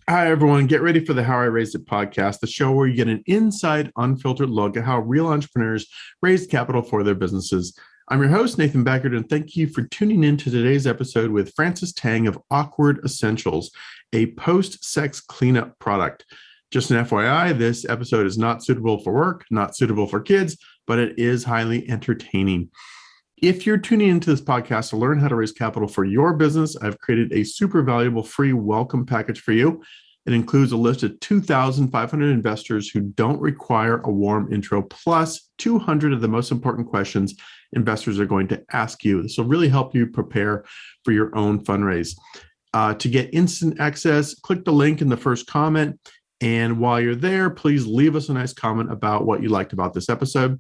Hi, everyone. Get ready for the How I Raised It podcast, the show where you get an inside, unfiltered look at how real entrepreneurs raised capital for their businesses. I'm your host, Nathan Beckert, and thank you for tuning in to today's episode with Frances Tang of Awkward Essentials, a post-sex cleanup product. Just an FYI, this episode is not suitable for work, not suitable for kids, but it is highly entertaining. If you're tuning into this podcast to learn how to raise capital for your business, I've created a super valuable free welcome package for you. It includes a list of 2,500 investors who don't require a warm intro, plus 200 of the most important questions investors are going to ask you. This will really help you prepare for your own fundraise. To get instant access, click the link in the first comment. And while you're there, please leave us a nice comment about what you liked about this episode.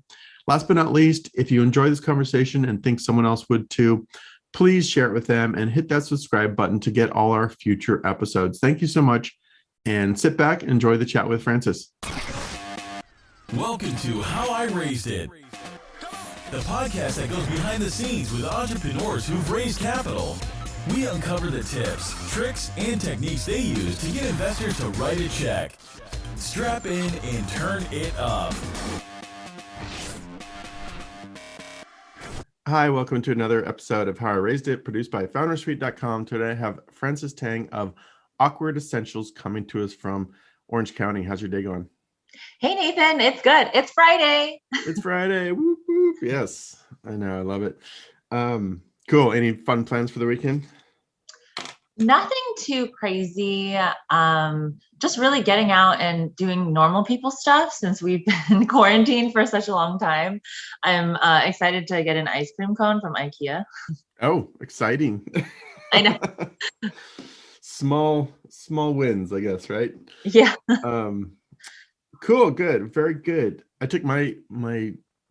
Last but not least, if you enjoy this conversation and think someone else would too, please share it with them and hit that subscribe button to get all our future episodes. Thank you so much, and sit back and enjoy the chat with Frances. Welcome to How I Raised It, the podcast that goes behind the scenes with entrepreneurs who've raised capital. We uncover the tips, tricks, and techniques they use to get investors to write a check. Strap in and turn it up. Hi, welcome to another episode of How I Raised It, produced by foundersuite.com. Today I have Frances Tang of Awkward Essentials coming to us from Orange County. How's your day going? Hey, Nathan. It's good. It's Friday. It's Friday. Whoop, whoop. Yes, I know. I love it. Cool. Any fun plans for the weekend? Nothing too crazy. Just really getting out and doing normal people stuff since we've been quarantined for such a long time. I'm excited to get an ice cream cone from IKEA. Oh, exciting. I know. Small wins, I guess, right? Yeah. Cool. Good. Very good. I took my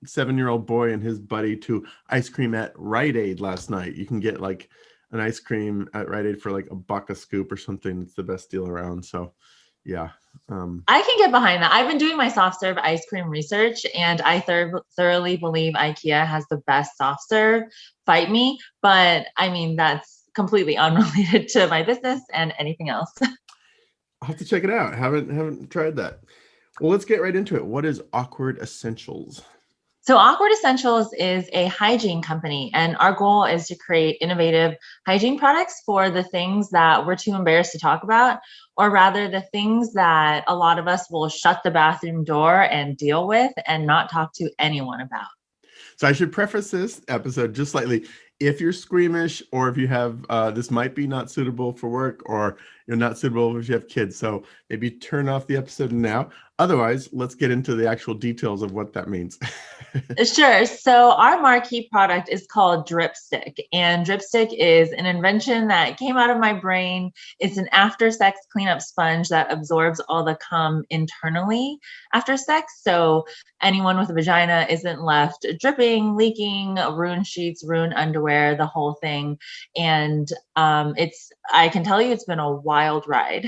7-year-old boy and his buddy to ice cream at Rite Aid last night. You can get like an ice cream at Rite Aid for like $1 a scoop or something. It's the best deal around. So yeah. I can get behind that. I've been doing my soft serve ice cream research, and I thoroughly believe IKEA has the best soft serve. Fight me. But I mean, that's completely unrelated to my business and anything else. I'll have to check it out. Haven't tried that. Well, let's get right into it. What is Awkward Essentials? So Awkward Essentials is a hygiene company, and our goal is to create innovative hygiene products for the things that we're too embarrassed to talk about, or rather the things that a lot of us will shut the bathroom door and deal with and not talk to anyone about. So I should preface this episode just slightly. If you're squeamish, or if you have, this might be not suitable for work, or you're not suitable if you have kids. So maybe turn off the episode now. Otherwise, let's get into the actual details of what that means. Sure. So our marquee product is called Dripstick, and Dripstick is an invention that came out of my brain. It's an after-sex cleanup sponge that absorbs all the cum internally after sex. So anyone with a vagina isn't left dripping, leaking, ruined sheets, ruined underwear, the whole thing. And I can tell you it's been a wild ride.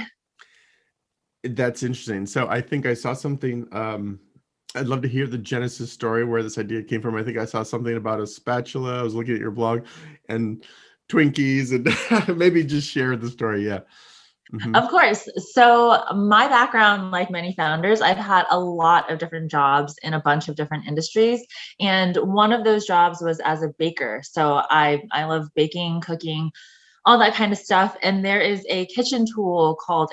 That's interesting. So I think I saw something. I'd love to hear the genesis story where this idea came from. I think I saw something about a spatula. I was looking at your blog and Twinkies, and maybe just share the story. Yeah. Mm-hmm. Of course. So my background, like many founders, I've had a lot of different jobs in a bunch of different industries. And one of those jobs was as a baker. So I love baking, cooking, all that kind of stuff. And there is a kitchen tool called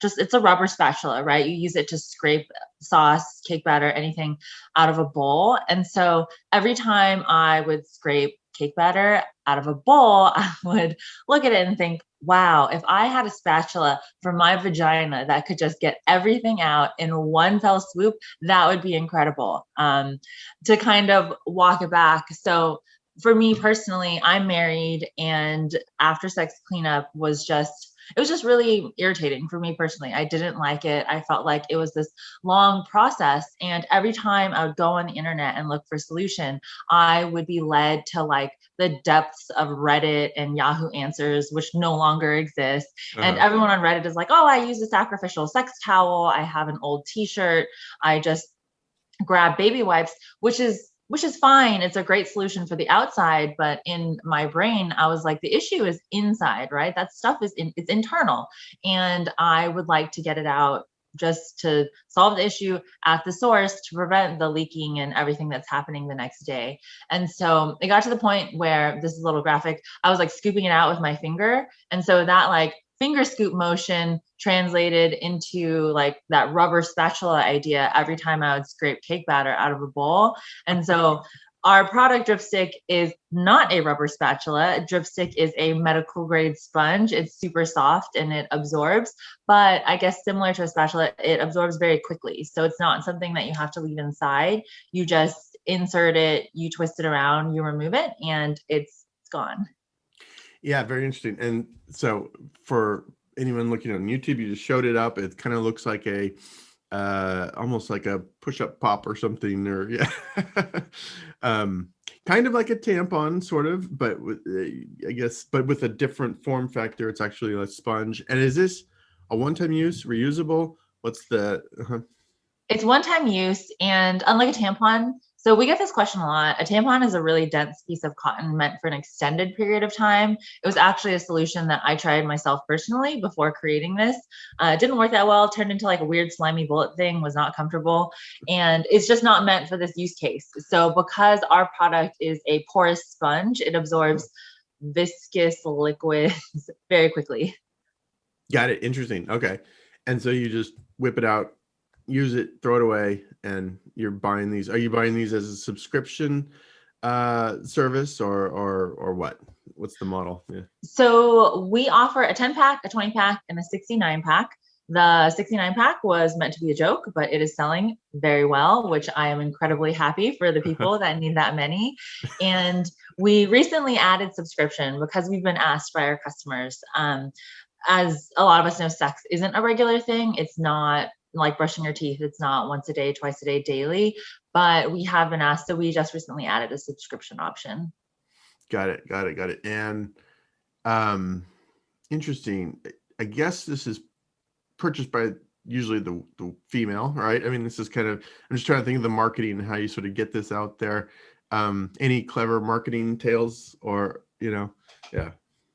it's a rubber spatula, right? You use it to scrape sauce, cake batter, anything out of a bowl. And so every time I would scrape cake batter out of a bowl, I would look at it and think, wow, if I had a spatula for my vagina that could just get everything out in one fell swoop, that would be incredible. To kind of walk it back. So for me personally, I'm married, and after sex cleanup was just really irritating for me personally. I didn't like it. I felt like it was this long process. And every time I would go on the internet and look for a solution, I would be led to like the depths of Reddit and Yahoo Answers, which no longer exist. And everyone on Reddit is like, oh, I use a sacrificial sex towel. I have an old t-shirt. I just grab baby wipes, which is which is fine. It's a great solution for the outside, but in my brain, I was like, the issue is inside, right? That stuff it's internal, and I would like to get it out just to solve the issue at the source to prevent the leaking and everything that's happening the next day. And so it got to the point where, this is a little graphic, I was like scooping it out with my finger. And so that like finger scoop motion translated into like that rubber spatula idea every time I would scrape cake batter out of a bowl. And so our product Dripstick is not a rubber spatula. Dripstick is a medical grade sponge. It's super soft and it absorbs, but I guess similar to a spatula, it absorbs very quickly. So it's not something that you have to leave inside. You just insert it, you twist it around, you remove it, and it's gone. Yeah, very interesting. And so for anyone looking on YouTube, you just showed it up. It kind of looks like a almost like a push-up pop or something, or yeah. Kind of like a tampon sort of, but with, I guess, but with a different form factor. It's actually a sponge. And is this a one-time use, reusable? What's the It's one-time use, and unlike a tampon, so we get this question a lot. A tampon is a really dense piece of cotton meant for an extended period of time. It was actually a solution that I tried myself personally before creating this. It didn't work that well, turned into like a weird slimy bullet thing, was not comfortable, and it's just not meant for this use case. So because our product is a porous sponge, it absorbs viscous liquids very quickly. Got it. Interesting. Okay. And so you just whip it out, use it, throw it away, and you're buying these. Are you buying these as a subscription service or what? What's the model? Yeah. So we offer a 10-pack, a 20-pack, and a 69-pack. The 69-pack was meant to be a joke, but it is selling very well, which I am incredibly happy for the people that need that many. And we recently added subscription because we've been asked by our customers. As a lot of us know, sex isn't a regular thing. It's not like brushing your teeth. It's not once a day, twice a day, daily, but we have been asked. So we just recently added a subscription option. Got it. And interesting. I guess this is purchased by usually the female, right? I mean, this is kind of, I'm just trying to think of the marketing and how you sort of get this out there. Any clever marketing tales or, yeah.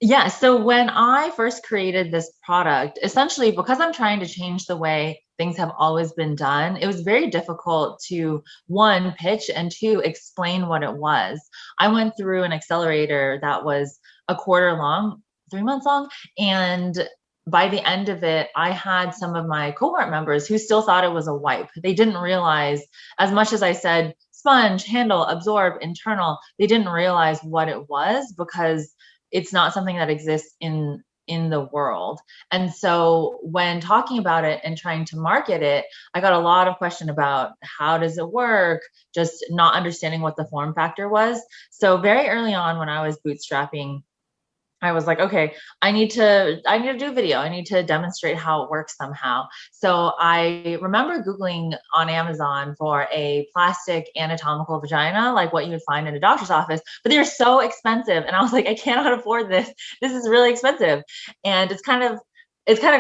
Yeah. So when I first created this product, essentially because I'm trying to change the way things have always been done, it was very difficult to, one, pitch, and two, explain what it was. I went through an accelerator that was a quarter long, 3 months long, and by the end of it, I had some of my cohort members who still thought it was a wipe. They didn't realize, as much as I said, sponge, handle, absorb, internal, they didn't realize what it was because it's not something that exists in the world. And so when talking about it and trying to market it, I got a lot of question about how does it work, just not understanding what the form factor was. So very early on when I was bootstrapping, I was like, okay, I need to do a video. I need to demonstrate how it works somehow. So I remember Googling on Amazon for a plastic anatomical vagina, like what you would find in a doctor's office, but they're so expensive. And I was like, I cannot afford this. This is really expensive. And it's kind of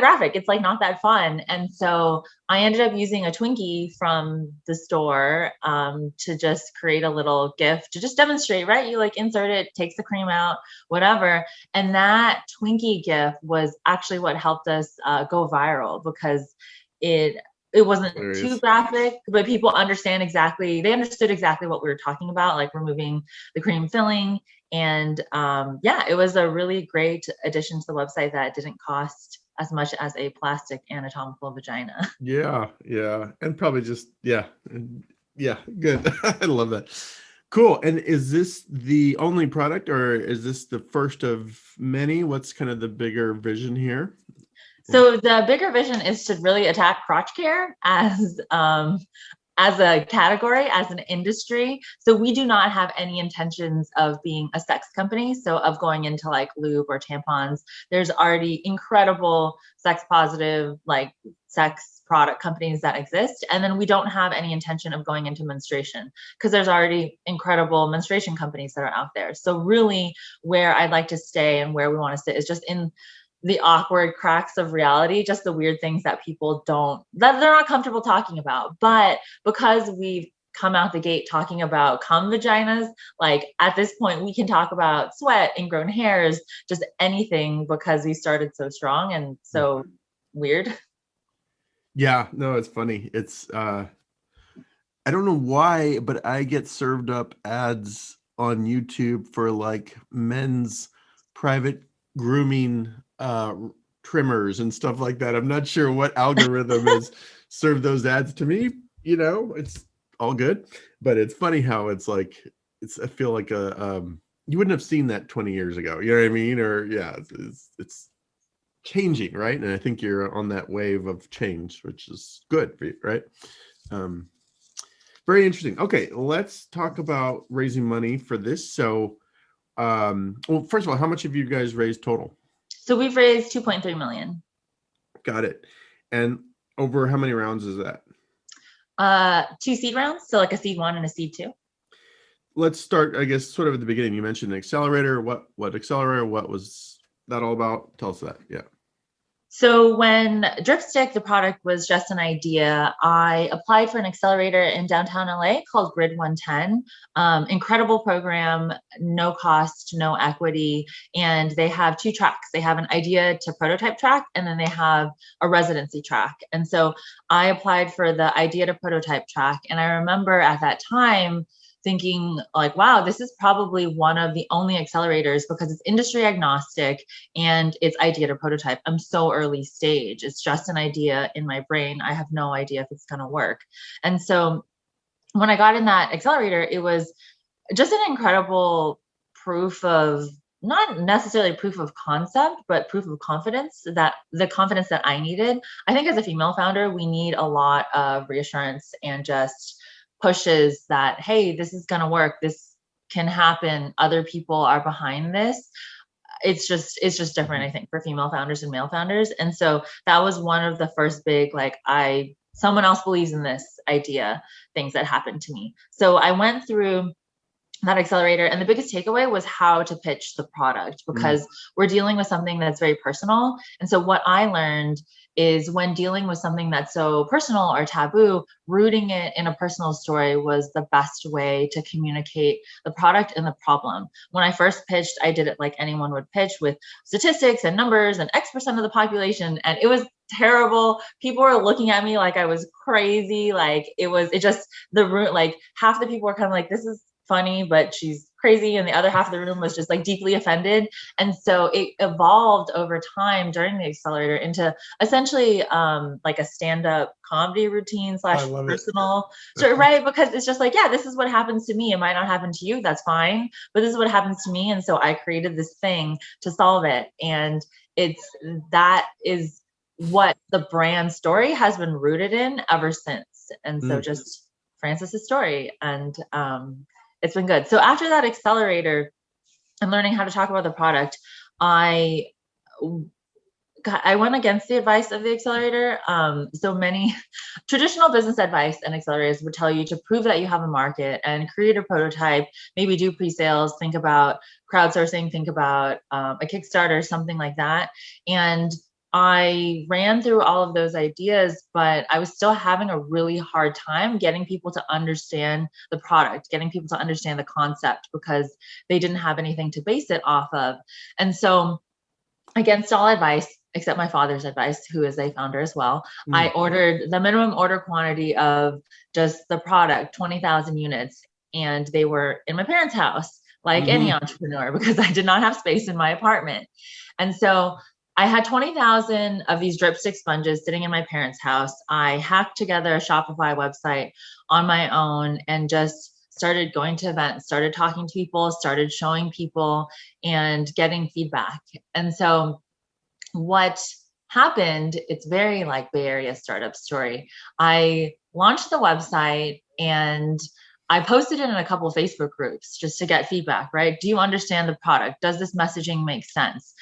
graphic. It's like not that fun. And so I ended up using a Twinkie from the store to just create a little GIF to just demonstrate, right? You like insert it, takes the cream out, whatever. And that Twinkie GIF was actually what helped us go viral because it wasn't too graphic, but people understood exactly what we were talking about, like removing the cream filling. And it was a really great addition to the website that didn't cost as much as a plastic anatomical vagina. Yeah. And probably just, yeah, good. I love that. Cool. And is this the only product or is this the first of many? What's kind of the bigger vision here? So the bigger vision is to really attack crotch care as a category, as an industry. So we do not have any intentions of being a sex company. So of going into like lube or tampons. There's already incredible sex positive, like sex product companies that exist. And then we don't have any intention of going into menstruation because there's already incredible menstruation companies that are out there. So really where I'd like to stay and where we want to sit is just in the awkward cracks of reality, just the weird things that people that they're not comfortable talking about. But because we've come out the gate talking about cum vaginas. Like at this point, we can talk about sweat, ingrown hairs, just anything, because we started so strong and so weird. Yeah, no, it's funny. It's I don't know why, but I get served up ads on YouTube for like men's private grooming trimmers and stuff like that. I'm not sure what algorithm has served those ads to me. You know, it's all good, but it's funny how it's like, I feel like you wouldn't have seen that 20 years ago. You know what I mean? Or yeah, it's changing, right? And I think you're on that wave of change, which is good for you, right? Very interesting. Okay, let's talk about raising money for this. So, well, first of all, how much have you guys raised total? So we've raised 2.3 million. Got it. And over how many rounds is that? 2 seed rounds, so like a seed 1 and a seed 2. Let's start, I guess, sort of at the beginning. You mentioned an accelerator. What accelerator? What was that all about? Tell us that. Yeah. So when Dripstick, the product, was just an idea, I applied for an accelerator in downtown LA called Grid110. Incredible program, no cost, no equity. And they have 2 tracks. They have an idea to prototype track, and then they have a residency track. And so I applied for the idea to prototype track. And I remember at that time thinking like, wow, this is probably one of the only accelerators because it's industry agnostic and it's idea to prototype. I'm so early stage. It's just an idea in my brain. I have no idea if it's going to work. And so when I got in that accelerator, it was just an incredible proof of, not necessarily proof of concept, but proof of confidence, that the confidence that I needed. I think as a female founder, we need a lot of reassurance and just pushes that, hey, this is going to work. This can happen. Other people are behind this. It's just different, I think, for female founders and male founders. And so that was one of the first big, like, someone else believes in this idea, things that happened to me. So I went through that accelerator, and the biggest takeaway was how to pitch the product, because we're dealing with something that's very personal. And so what I learned is, when dealing with something that's so personal or taboo, rooting it in a personal story was the best way to communicate the product and the problem. When I first pitched, I did it like anyone would pitch, with statistics and numbers and X% of the population. And it was terrible. People were looking at me like I was crazy. Like like half the people were kind of like, this is funny, but she's crazy. And the other half of the room was just like deeply offended. And so it evolved over time during the accelerator into essentially like a stand-up comedy routine / personal story, right? Because it's just like, yeah, this is what happens to me. It might not happen to you. That's fine. But this is what happens to me. And so I created this thing to solve it. And that is what the brand story has been rooted in ever since. And so just Francis's story. And it's been good. So after that accelerator and learning how to talk about the product, I went against the advice of the accelerator. So many traditional business advice and accelerators would tell you to prove that you have a market and create a prototype, maybe do pre-sales, think about crowdsourcing, think about a Kickstarter, something like that. And I ran through all of those ideas, but I was still having a really hard time getting people to understand the product, getting people to understand the concept, because they didn't have anything to base it off of. And so, against all advice, except my father's advice, who is a founder as well, I ordered the minimum order quantity of just the product, 20,000 units. And they were in my parents' house, like any entrepreneur, because I did not have space in my apartment. And so I had 20,000 of these Dripstick sponges sitting in my parents' house. I hacked together a Shopify website on my own and just started going to events, started talking to people, started showing people and getting feedback. And so what happened, it's very like Bay Area startup story. I launched the website and I posted it in a couple of Facebook groups just to get feedback, right? Do you understand the product? Does this messaging make sense?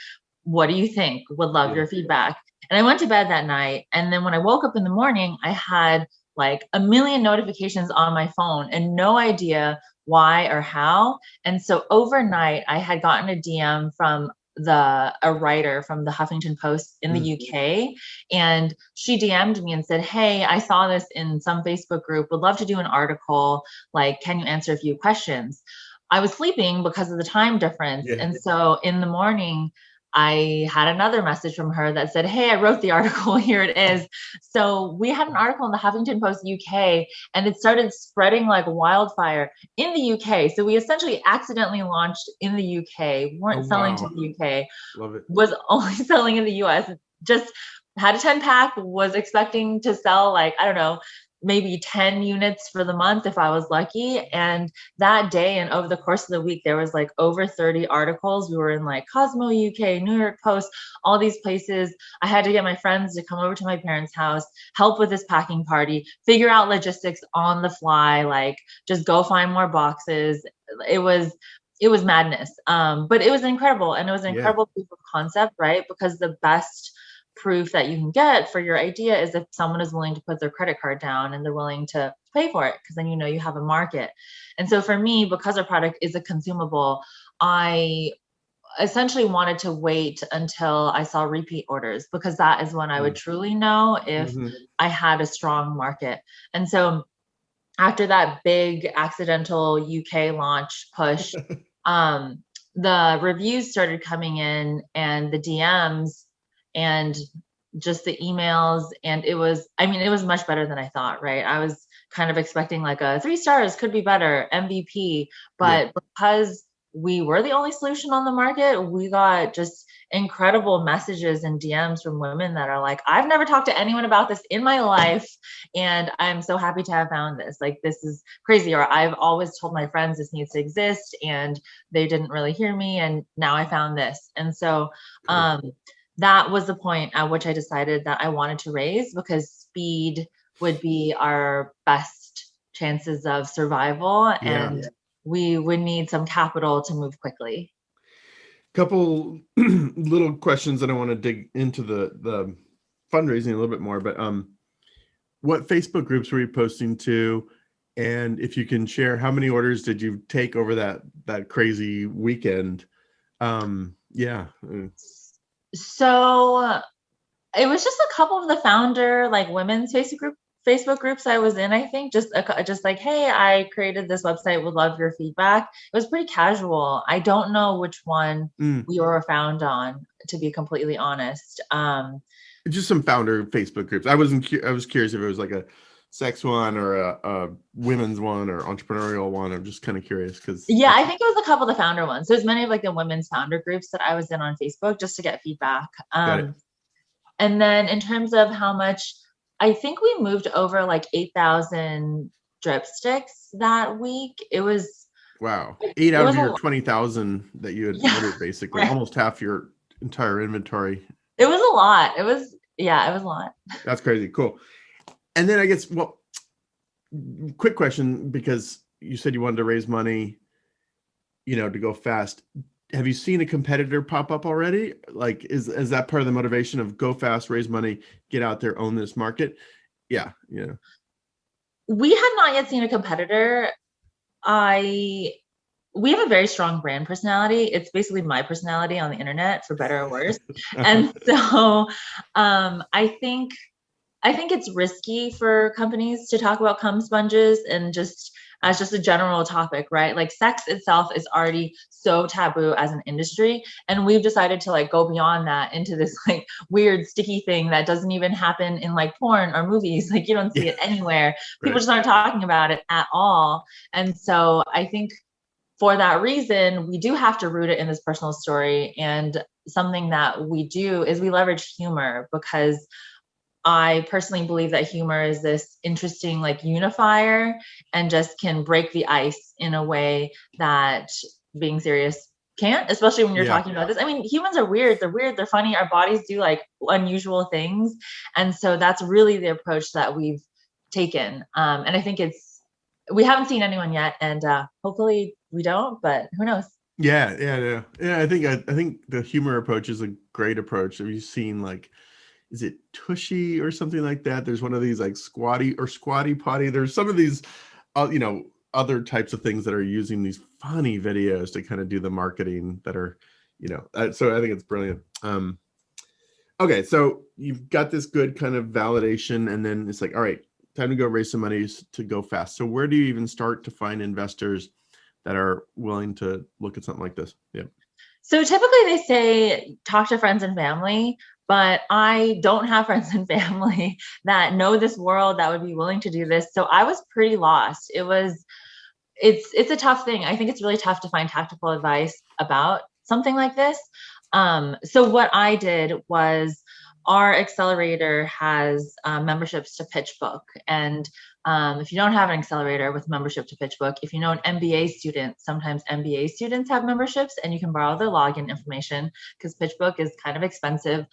What do you think? Would love your feedback. And I went to bed that night. And then when I woke up in the morning, I had like a million notifications on my phone and no idea why or how. And so overnight, I had gotten a DM from a writer from the Huffington Post in the UK, and she DM'd me and said, "Hey, I saw this in some Facebook group, would love to do an article, like, can you answer a few questions?" I was sleeping because of the time difference. Yeah. And so in the morning, I had another message from her that said, "Hey, I wrote the article. Here it is." So we had an article in the Huffington Post UK, and it started spreading like wildfire in the UK. So we essentially accidentally launched in the UK, weren't selling to the UK, Love it. was only selling in the US. Just had a 10 pack, was expecting to sell like, I don't know, maybe 10 units for the month if I was lucky. And that day and over the course of the week, there was like over 30 articles. We were in like Cosmo UK, New York Post, all these places. I had to get my friends to come over to my parents' house, help with this packing party, figure out logistics on the fly, like just go find more boxes. It was madness. But it was incredible. And it was an incredible proof of concept, right? Because the best proof that you can get for your idea is if someone is willing to put their credit card down and they're willing to pay for it, because then you know you have a market. And so for me, because our product is a consumable, I essentially wanted to wait until I saw repeat orders, because that is when I would truly know if I had a strong market. And so after that big accidental UK launch push, the reviews started coming in and the DMs and just the emails. And it was much better than I thought, right? I was kind of expecting like a 3 stars, could be better, MVP. But because we were the only solution on the market, we got just incredible messages and DMs from women that are like, "I've never talked to anyone about this in my life, and I'm so happy to have found this. Like, this is crazy." Or, "I've always told my friends this needs to exist and they didn't really hear me, and now I found this." And so that was the point at which I decided that I wanted to raise, because speed would be our best chances of survival, and we would need some capital to move quickly. Couple little questions that I want to dig into the fundraising a little bit more, but what Facebook groups were you posting to? And if you can share, how many orders did you take over that crazy weekend? So it was just a couple of the founder, like, women's Facebook groups I was in, I think, just like, "Hey, I created this website, would love your feedback." It was pretty casual. I don't know which one we were found on, to be completely honest. Just some founder Facebook groups. I was curious if it was like a sex one or a women's one or entrepreneurial one. I'm just kind of curious because I think it was a couple of the founder ones. There's many of like the women's founder groups that I was in on Facebook just to get feedback. And then in terms of how much, I think we moved over like 8,000 dripsticks that week. It was wow. 8 out of your 20,000 that you had ordered, basically almost half your entire inventory. It was a lot. It was a lot. That's crazy. Cool. And then I guess, quick question, because you said you wanted to raise money, to go fast. Have you seen a competitor pop up already? Like, is that part of the motivation of go fast, raise money, get out there, own this market? Yeah. We have not yet seen a competitor. We have a very strong brand personality. It's basically my personality on the internet, for better or worse. And so I think it's risky for companies to talk about cum sponges and just as just a general topic, right? Like, sex itself is already so taboo as an industry. And we've decided to like go beyond that into this like weird sticky thing that doesn't even happen in like porn or movies. Like, you don't see it anywhere. People just aren't talking about it at all. And so I think for that reason, we do have to root it in this personal story. And something that we do is we leverage humor, because I personally believe that humor is this interesting like unifier and just can break the ice in a way that being serious can't, especially when you're talking about this. I mean, humans are weird. They're funny. Our bodies do like unusual things. And so that's really the approach that we've taken. And I think we haven't seen anyone yet, and hopefully we don't, but who knows? Yeah. I think the humor approach is a great approach. Have you seen like, is it Tushy or something like that? There's one of these like Squatty Potty. There's some of these, other types of things that are using these funny videos to kind of do the marketing that are, So I think it's brilliant. Okay, so you've got this good kind of validation, and then it's like, all right, time to go raise some money to go fast. So where do you even start to find investors that are willing to look at something like this? Yeah. So typically they say talk to friends and family, but I don't have friends and family that know this world that would be willing to do this. So I was pretty lost. It's a tough thing. I think it's really tough to find tactical advice about something like this. So what I did was our accelerator has memberships to PitchBook. And if you don't have an accelerator with membership to PitchBook, if you know an MBA student, sometimes MBA students have memberships and you can borrow their login information because PitchBook is kind of expensive.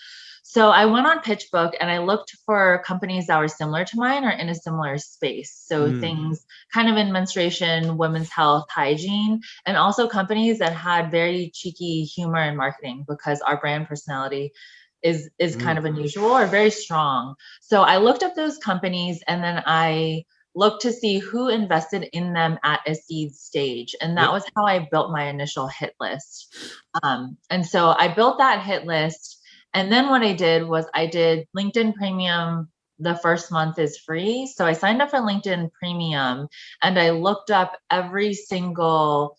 So I went on PitchBook and I looked for companies that were similar to mine or in a similar space. So things kind of in menstruation, women's health, hygiene, and also companies that had very cheeky humor in marketing because our brand personality is kind of unusual or very strong. So I looked up those companies and then I looked to see who invested in them at a seed stage. And that was how I built my initial hit list. And so I built that hit list. And then what I did was I did LinkedIn Premium. The first month is free. So I signed up for LinkedIn Premium and I looked up every single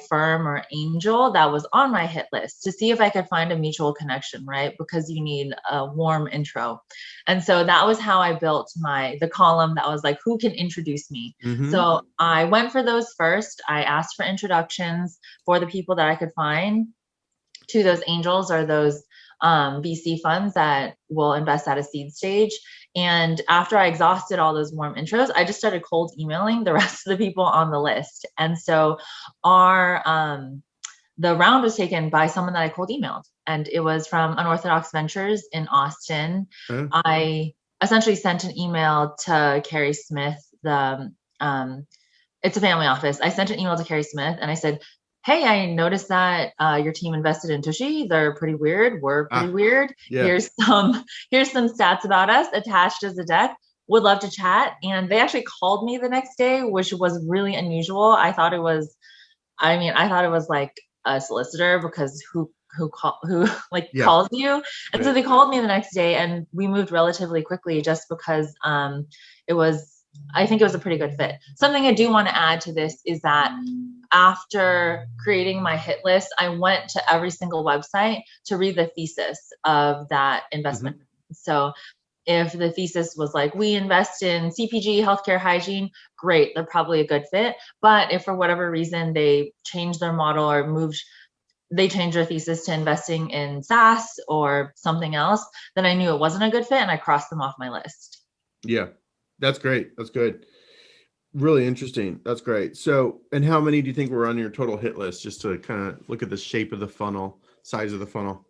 firm or angel that was on my hit list to see if I could find a mutual connection, right? Because you need a warm intro. And so that was how I built the column that was like, who can introduce me? So I went for those first. I asked for introductions for the people that I could find to those angels or those VC funds that will invest at a seed stage. And after I exhausted all those warm intros, I just started cold emailing the rest of the people on the list. And so the round was taken by someone that I cold emailed, and it was from Unorthodox Ventures in Austin. I essentially sent an email to Carrie Smith, it's a family office. I sent an email to Carrie Smith and I said, hey, I noticed that your team invested in Tushy. They're pretty weird. We're pretty weird. Yeah. Here's some stats about us attached as a deck. Would love to chat. And they actually called me the next day, which was really unusual. I thought it was like a solicitor because who calls you? And so they called me the next day and we moved relatively quickly just because I think it was a pretty good fit. Something I do want to add to this is that after creating my hit list, I went to every single website to read the thesis of that investment. So if the thesis was like, we invest in CPG, healthcare, hygiene, great, they're probably a good fit. But if for whatever reason they changed their model or they changed their thesis to investing in SaaS or something else, then I knew it wasn't a good fit and I crossed them off my list. Yeah. That's great. That's good. Really interesting. That's great. So, and how many do you think were on your total hit list, just to kind of look at the shape of the funnel, size of the funnel?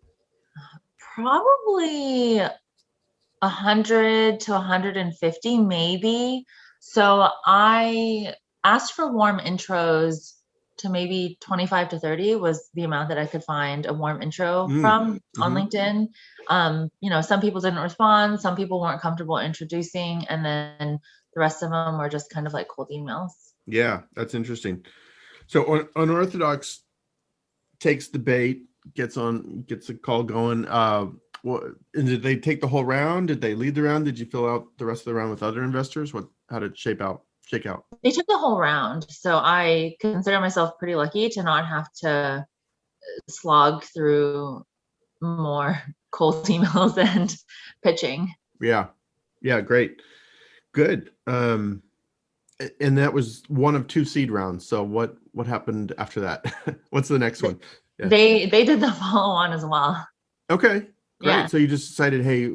Probably 100 to 150, maybe. So I asked for warm intros to maybe 25 to 30 was the amount that I could find a warm intro from on LinkedIn. Some people didn't respond. Some people weren't comfortable introducing. And then the rest of them were just kind of like cold emails. Yeah, that's interesting. So Unorthodox takes the bait, gets a call going. And did they take the whole round? Did they lead the round? Did you fill out the rest of the round with other investors? How did it shake out? They took the whole round. So I consider myself pretty lucky to not have to slog through more cold emails and pitching. Yeah. Great. Good. And that was one of 2 seed rounds. So what happened after that? What's the next one? Yeah. They did the follow on as well. Okay, great. Yeah. So you just decided, hey,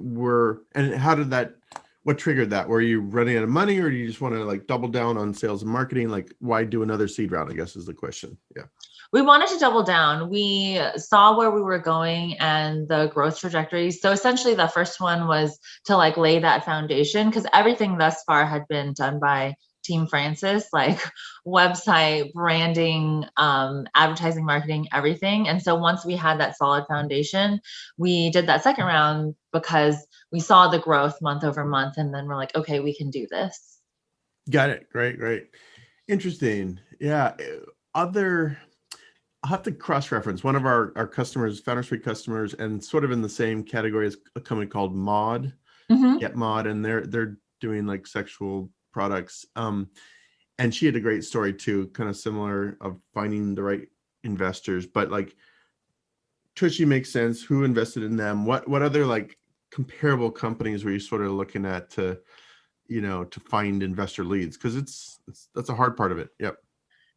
what triggered that? Were you running out of money, or do you just want to double down on sales and marketing? Why do another seed round, I guess is the question. Yeah. We wanted to double down. We saw where we were going and the growth trajectory. So essentially the first one was to lay that foundation, because everything thus far had been done by Team Francis, website, branding, advertising, marketing, everything. And so once we had that solid foundation, we did that second round because we saw the growth month over month. And then we're like, okay, we can do this. Got it. Great. Interesting. Yeah. I'll have to cross-reference one of our customers, Founder Suite customers, and sort of in the same category as a company called Mod, Get Mod, and they're doing like sexual products. And she had a great story too, kind of similar of finding the right investors, but like Tushy makes sense. Who invested in them? What other like comparable companies were you sort of looking at to, to find investor leads? Because that's a hard part of it. Yep.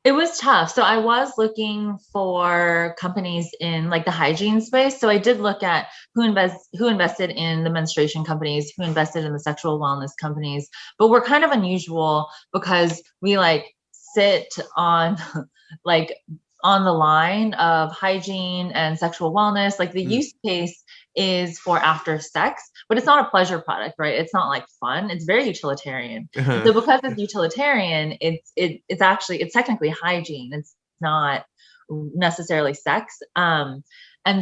It was tough. So I was looking for companies in like the hygiene space. So I did look at who invested in the menstruation companies, who invested in the sexual wellness companies. But we're kind of unusual because we like sit on like on the line of hygiene and sexual wellness. Like the use case is for after sex, but it's not a pleasure product, right? It's not like fun. It's very utilitarian. So because it's utilitarian, it's technically hygiene. It's not necessarily sex. And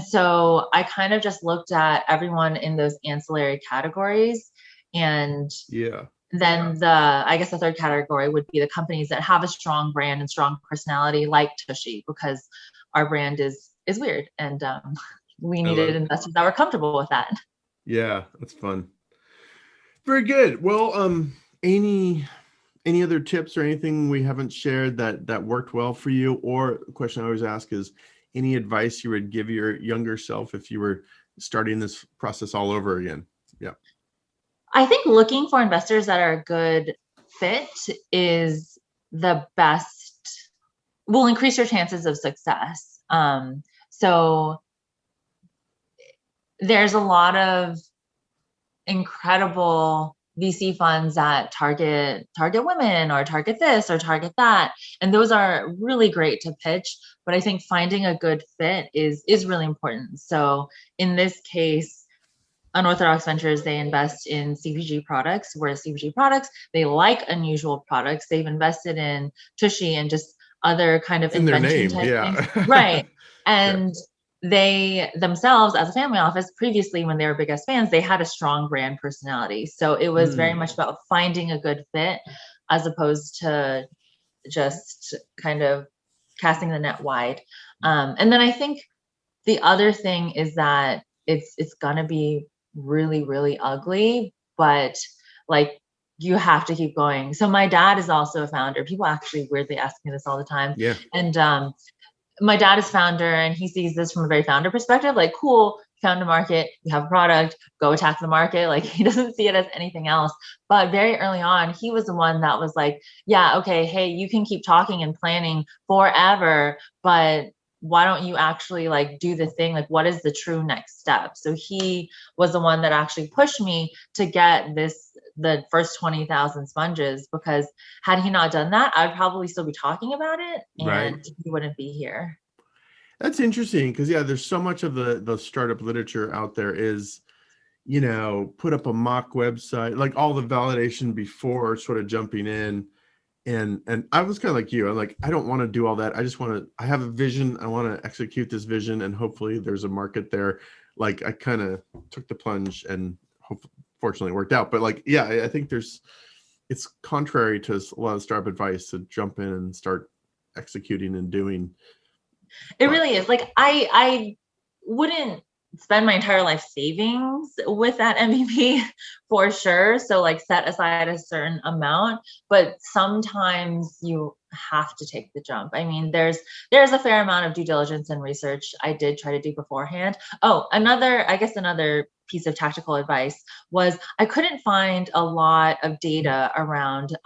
so I kind of just looked at everyone in those ancillary categories. And then I guess the third category would be the companies that have a strong brand and strong personality, like Tushy, because our brand is weird, and we needed investors that were comfortable with that. Yeah, that's fun. Very good. Well, any other tips or anything we haven't shared that worked well for you? Or the question I always ask is, any advice you would give your younger self if you were starting this process all over again? Yeah. I think looking for investors that are a good fit is the best, will increase your chances of success. So there's a lot of incredible VC funds that target women or target this or target that. And those are really great to pitch, but I think finding a good fit is really important. So in this case, Unorthodox Ventures, they invest in CPG products, whereas CPG products, they like unusual products. They've invested in Tushy and just other kind of invention type things. Right. And they themselves, as a family office, previously, when they were biggest fans, they had a strong brand personality. So it was very much about finding a good fit as opposed to just kind of casting the net wide. And then I think the other thing is that it's gonna be really, really ugly, but like you have to keep going. So my dad is also a founder. People actually weirdly ask me this all the time. Yeah. And my dad is founder, and he sees this from a very founder perspective, like, cool, you found a market, you have a product, go attack the market. Like, he doesn't see it as anything else. But very early on, he was the one that was like, yeah, okay, hey, you can keep talking and planning forever, but why don't you actually like do the thing? Like, what is the true next step? So he was the one that actually pushed me to get the first 20,000 sponges, because had he not done that, I'd probably still be talking about it, and he wouldn't be here. That's interesting, because there's so much of the startup literature out there is, put up a mock website, like all the validation before sort of jumping in. And I was kind of like you. I'm like, I don't want to do all that. I have a vision. I want to execute this vision, and hopefully there's a market there. Like, I kind of took the plunge, and fortunately it worked out. But like, I think it's contrary to a lot of startup advice to jump in and start executing and doing. It really is. Like, I wouldn't spend my entire life savings with that MVP for sure. So like set aside a certain amount, but sometimes you have to take the jump. I mean, there's a fair amount of due diligence and research I did try to do beforehand. Oh, another piece of tactical advice was I couldn't find a lot of data around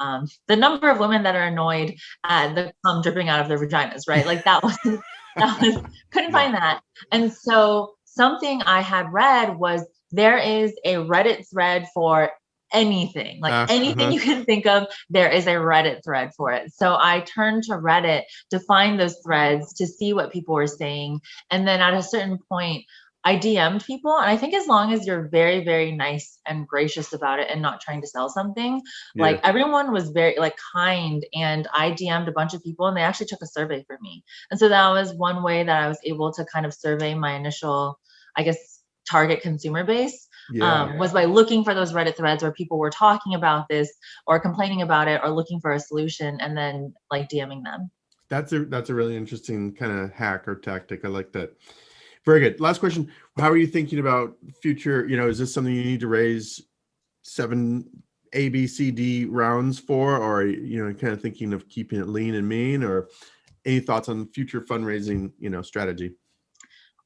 the number of women that are annoyed at the cum dripping out of their vaginas, right? Like that was couldn't find that. And so something I had read was there is a Reddit thread for anything, like anything you can think of, there is a Reddit thread for it. So I turned to Reddit to find those threads, to see what people were saying. And then at a certain point, I DM'd people. And I think as long as you're very, very nice and gracious about it and not trying to sell something, like everyone was very like kind. And I DM'd a bunch of people, and they actually took a survey for me. And so that was one way that I was able to kind of survey my initial, I guess, target consumer base, was by looking for those Reddit threads where people were talking about this or complaining about it or looking for a solution, and then like DMing them. That's a really interesting kind of hack or tactic. I like that. Very good. Last question. How are you thinking about future? Is this something you need to raise 7 A, B, C, D rounds for, or kind of thinking of keeping it lean and mean, or any thoughts on future fundraising, strategy?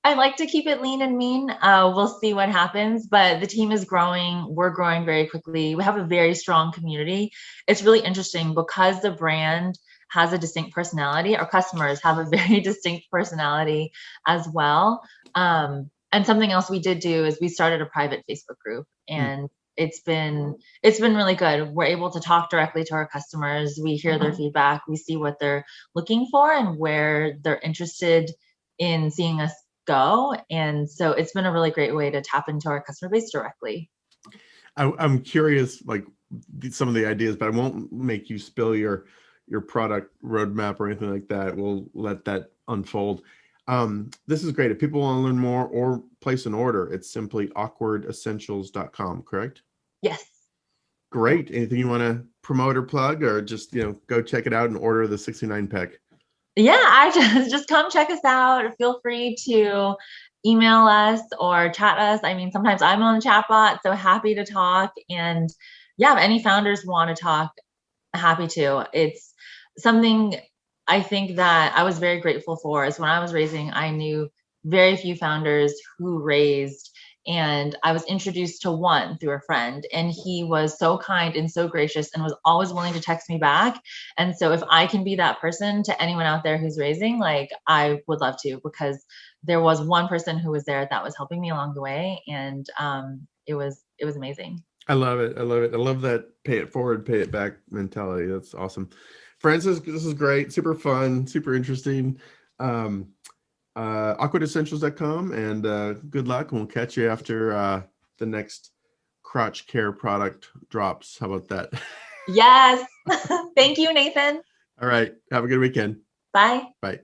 I like to keep it lean and mean. We'll see what happens, but the team is growing. We're growing very quickly. We have a very strong community. It's really interesting because the brand has a distinct personality. Our customers have a very distinct personality as well. And something else we did do is we started a private Facebook group, and it's been really good. We're able to talk directly to our customers. We hear their feedback. We see what they're looking for and where they're interested in seeing us go. And so it's been a really great way to tap into our customer base directly. I'm curious, like some of the ideas, but I won't make you spill your product roadmap or anything like that. We'll let that unfold. This is great. If people want to learn more or place an order, it's simply awkwardessentials.com, correct? Yes. Great. Anything you want to promote or plug, or just, go check it out and order the 69 pack? Yeah, I just come check us out. Feel free to email us or chat us. I mean, sometimes I'm on the chat bot, so happy to talk. And yeah, if any founders want to talk, happy to. It's something I think that I was very grateful for, is when I was raising, I knew very few founders who raised, and I was introduced to one through a friend, and he was so kind and so gracious and was always willing to text me back. And so if I can be that person to anyone out there who's raising, like, I would love to, because there was one person who was there that was helping me along the way, and it was amazing. I love it. I love that pay it forward, pay it back mentality. That's awesome. Francis, this is great. Super fun, super interesting. Awkwardessentials.com, and good luck. And we'll catch you after the next crotch care product drops. How about that? Yes. Thank you, Nathan. All right. Have a good weekend. Bye. Bye.